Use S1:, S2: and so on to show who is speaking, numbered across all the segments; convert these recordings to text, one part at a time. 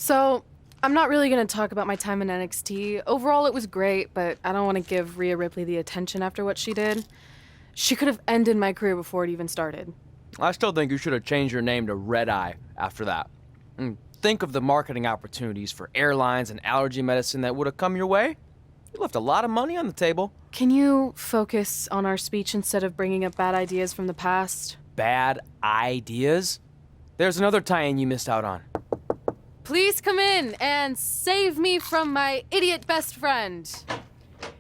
S1: So, I'm not really gonna talk about my time in NXT. Overall, it was great, but I don't want to give Rhea Ripley the attention after what she did. She could have ended my career before it even started.
S2: I still think you should have changed your name to Red Eye after that. And think of the marketing opportunities for airlines and allergy medicine that would have come your way. You left a lot of money on the table.
S1: Can you focus on our speech instead of bringing up bad ideas from the past?
S2: Bad ideas? There's another tie-in you missed out on.
S1: Please come in and save me from my idiot best friend.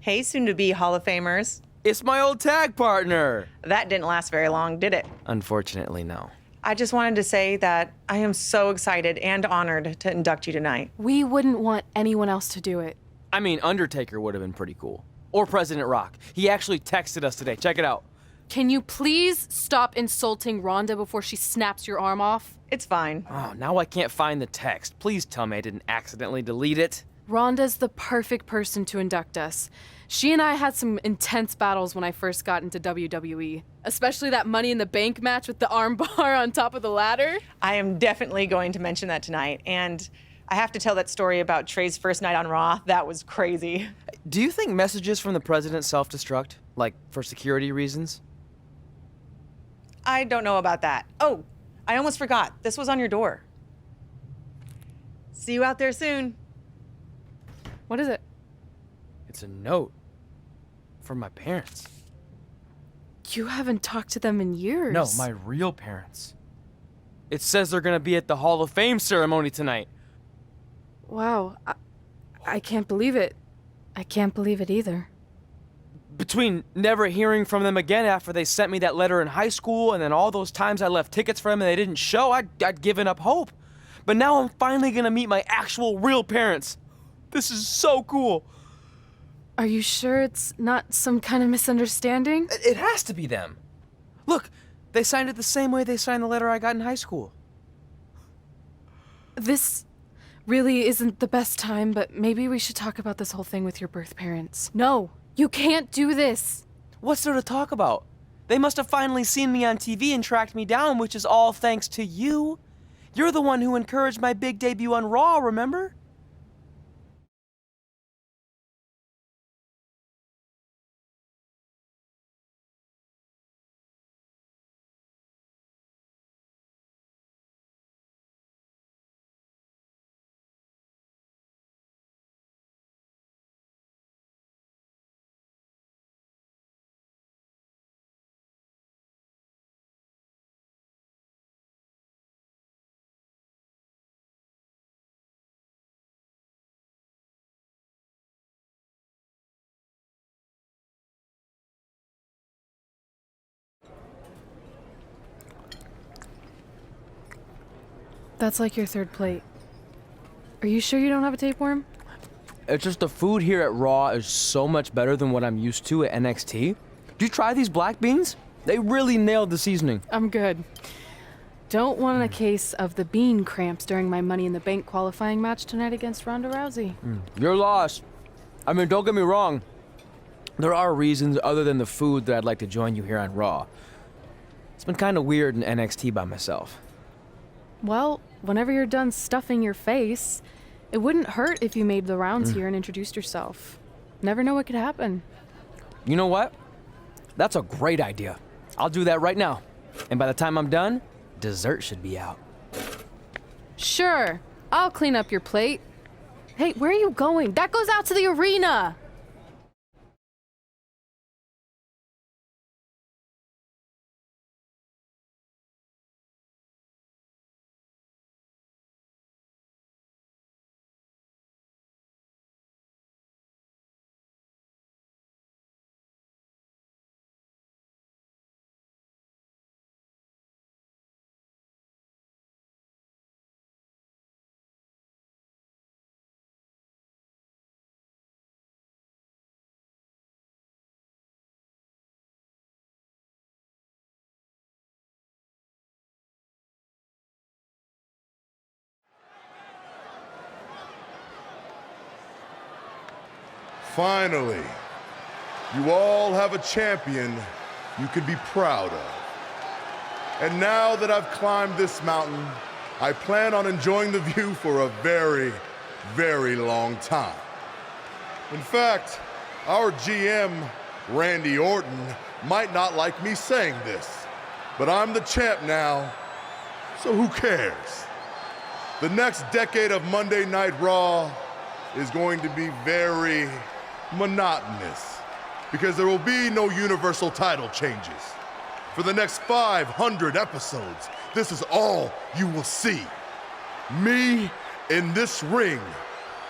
S3: Hey, soon-to-be Hall of Famers.
S2: It's my old tag partner.
S3: That didn't last very long, did it?
S2: Unfortunately, no.
S3: I just wanted to say that I am so excited and honored to induct you tonight.
S1: We wouldn't want anyone else to do it.
S2: I mean, Undertaker would have been pretty cool. Or President Rock. He actually texted us today. Check it out.
S1: Can you please stop insulting Rhonda before she snaps your arm off?
S3: It's fine.
S2: Oh, now I can't find the text. Please tell me I didn't accidentally delete it.
S1: Rhonda's the perfect person to induct us. She and I had some intense battles when I first got into WWE, especially that Money in the Bank match with the arm bar on top of the ladder.
S3: I am definitely going to mention that tonight, and I have to tell that story about Trey's first night on Raw. That was crazy.
S2: Do you think messages from the president self-destruct? Like, for security reasons?
S3: I don't know about that. Oh, I almost forgot. This was on your door. See you out there soon.
S1: What is it?
S2: It's a note. From my parents.
S1: You haven't talked to them in years.
S2: No, my real parents. It says they're gonna be at the Hall of Fame ceremony tonight.
S1: Wow, I can't believe it. I can't believe it either.
S2: Between never hearing from them again after they sent me that letter in high school and then all those times I left tickets for them and they didn't show, I'd given up hope. But now I'm finally gonna meet my actual real parents. This is so cool.
S1: Are you sure it's not some kind of misunderstanding?
S2: It has to be them. Look, they signed it the same way they signed the letter I got in high school.
S1: This really isn't the best time, but maybe we should talk about this whole thing with your birth parents. No, you can't do this.
S2: What's there to talk about? They must have finally seen me on TV and tracked me down, which is all thanks to you. You're the one who encouraged my big debut on Raw, remember?
S1: That's like your third plate. Are you sure you don't have a tapeworm?
S2: It's just the food here at Raw is so much better than what I'm used to at NXT. Did you try these black beans? They really nailed the seasoning.
S1: I'm good. Don't want a case of the bean cramps during my Money in the Bank qualifying match tonight against Ronda Rousey.
S2: You're lost. I mean, don't get me wrong. There are reasons other than the food that I'd like to join you here on Raw. It's been kind of weird in NXT by myself.
S1: Well, whenever you're done stuffing your face, it wouldn't hurt if you made the rounds here and introduced yourself. Never know what could happen.
S2: You know what? That's a great idea. I'll do that right now. And by the time I'm done, dessert should be out.
S1: Sure, I'll clean up your plate. Hey, where are you going? That goes out to the arena!
S4: Finally, you all have a champion you can be proud of. And now that I've climbed this mountain, I plan on enjoying the view for a very, very long time. In fact, our GM, Randy Orton, might not like me saying this, but I'm the champ now, so who cares? The next decade of Monday Night Raw is going to be very monotonous because there will be no Universal title changes. For the next 500 episodes, this is all you will see. Me in this ring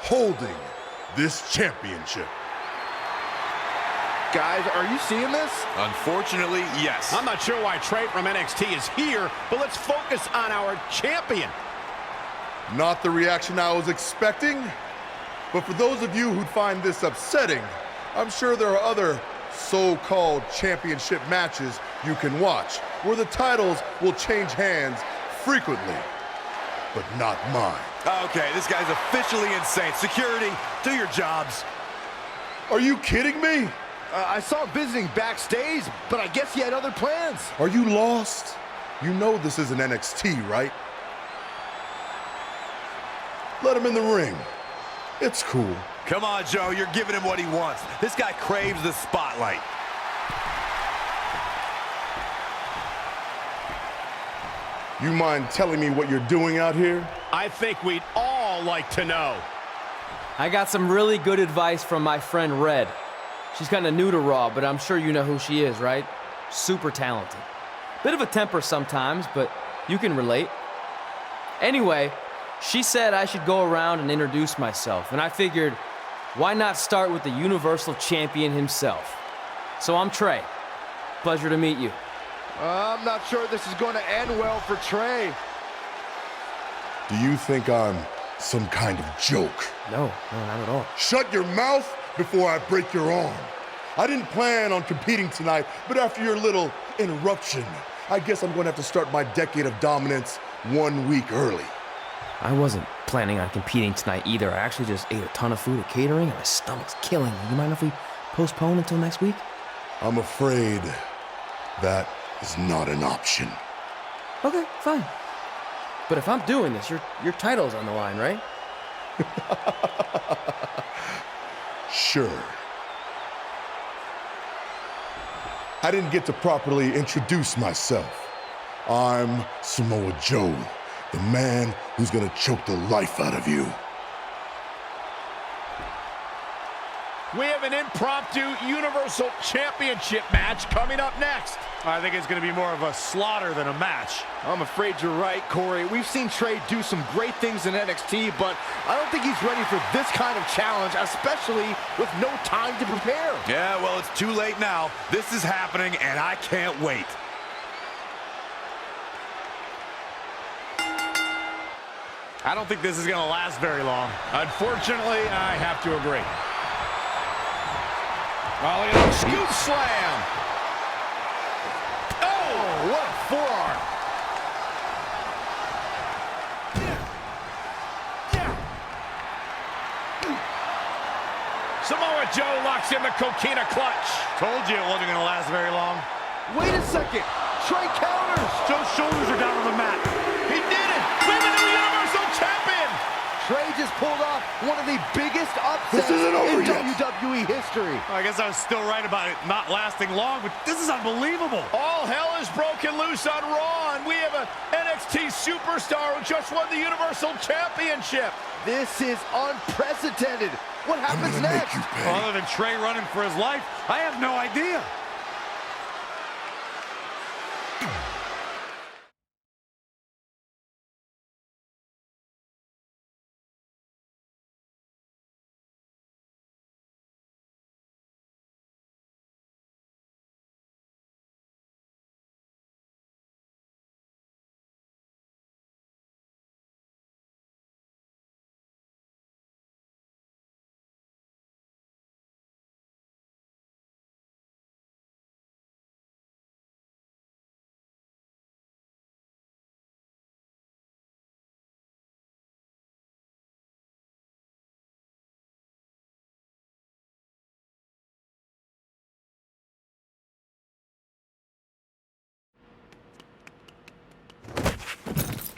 S4: holding this championship.
S5: Guys, are you seeing this?
S6: Unfortunately, yes.
S7: I'm not sure why Trey from NXT is here, but let's focus on our champion.
S4: Not the reaction I was expecting, but for those of you who'd find this upsetting, I'm sure there are other so-called championship matches you can watch where the titles will change hands frequently, but not mine.
S6: Okay, this guy's officially insane. Security, do your jobs.
S4: Are you kidding me?
S5: I saw him visiting backstage, but I guess he had other plans.
S4: Are you lost? You know this isn't NXT, right? Let him in the ring. It's cool.
S6: Come on, Joe, you're giving him what he wants. This guy craves the spotlight.
S4: You mind telling me what you're doing out here?
S7: I think we'd all like to know.
S2: I got some really good advice from my friend Red. She's kind of new to Raw, but I'm sure you know who she is, right? Super talented. Bit of a temper sometimes, but you can relate. Anyway, she said I should go around and introduce myself, and I figured, why not start with the Universal Champion himself? So I'm Trey. Pleasure to meet you.
S5: I'm not sure this is going to end well for Trey.
S4: Do you think I'm some kind of joke?
S2: No, not at all.
S4: Shut your mouth before I break your arm. I didn't plan on competing tonight, but after your little interruption, I guess I'm going to have to start my decade of dominance 1 week early.
S2: I wasn't planning on competing tonight either. I actually just ate a ton of food at catering and my stomach's killing me. You mind if we postpone until next week?
S4: I'm afraid that is not an option.
S2: Okay, fine. But if I'm doing this, your title's on the line, right?
S4: Sure. I didn't get to properly introduce myself. I'm Samoa Joe, the man who's gonna choke the life out of you.
S7: We have an impromptu Universal Championship match coming up next. I think it's going to be more of a slaughter than a match.
S5: I'm afraid you're right, Corey. We've seen Trey do some great things in NXT, but I don't think he's ready for this kind of challenge, especially with no time to prepare.
S6: Yeah, well, it's too late now. This is happening, and I can't wait.
S7: I don't think this is going to last very long. Unfortunately, I have to agree. Oh, look at that scoop slam. Oh, what a forearm. Samoa Joe locks in the coquina clutch. Told you it wasn't going to last very long.
S5: Wait a second. Trey counters.
S7: Joe's shoulders are down on the mat. He did it. We have a new Universal Champion.
S5: Trey just pulled off one of the biggest upsets
S4: This isn't over
S5: in
S4: yet.
S5: WWE history.
S7: I guess I was still right about it not lasting long, but this is unbelievable. All hell is broken loose on Raw, and we have an NXT superstar who just won the Universal Championship.
S5: This is unprecedented. What
S4: I'm
S5: happens
S4: gonna
S5: next?
S4: make you pay.
S7: Other than Trey running for his life, I have no idea.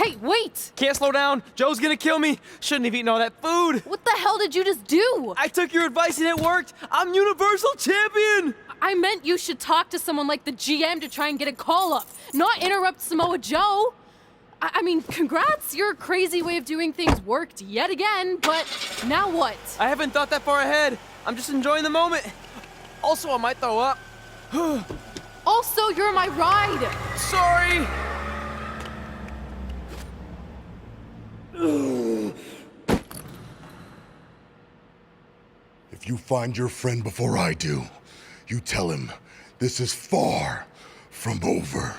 S1: Hey, wait!
S2: Can't slow down. Joe's gonna kill me. Shouldn't have eaten all that food.
S1: What the hell did you just do?
S2: I took your advice and it worked. I'm Universal Champion.
S1: I meant you should talk to someone like the GM to try and get a call up, not interrupt Samoa Joe. I mean, congrats, your crazy way of doing things worked yet again, but now what?
S2: I haven't thought that far ahead. I'm just enjoying the moment. Also, I might throw up.
S1: Also, you're my ride.
S2: Sorry.
S4: If you find your friend before I do, you tell him this is far from over.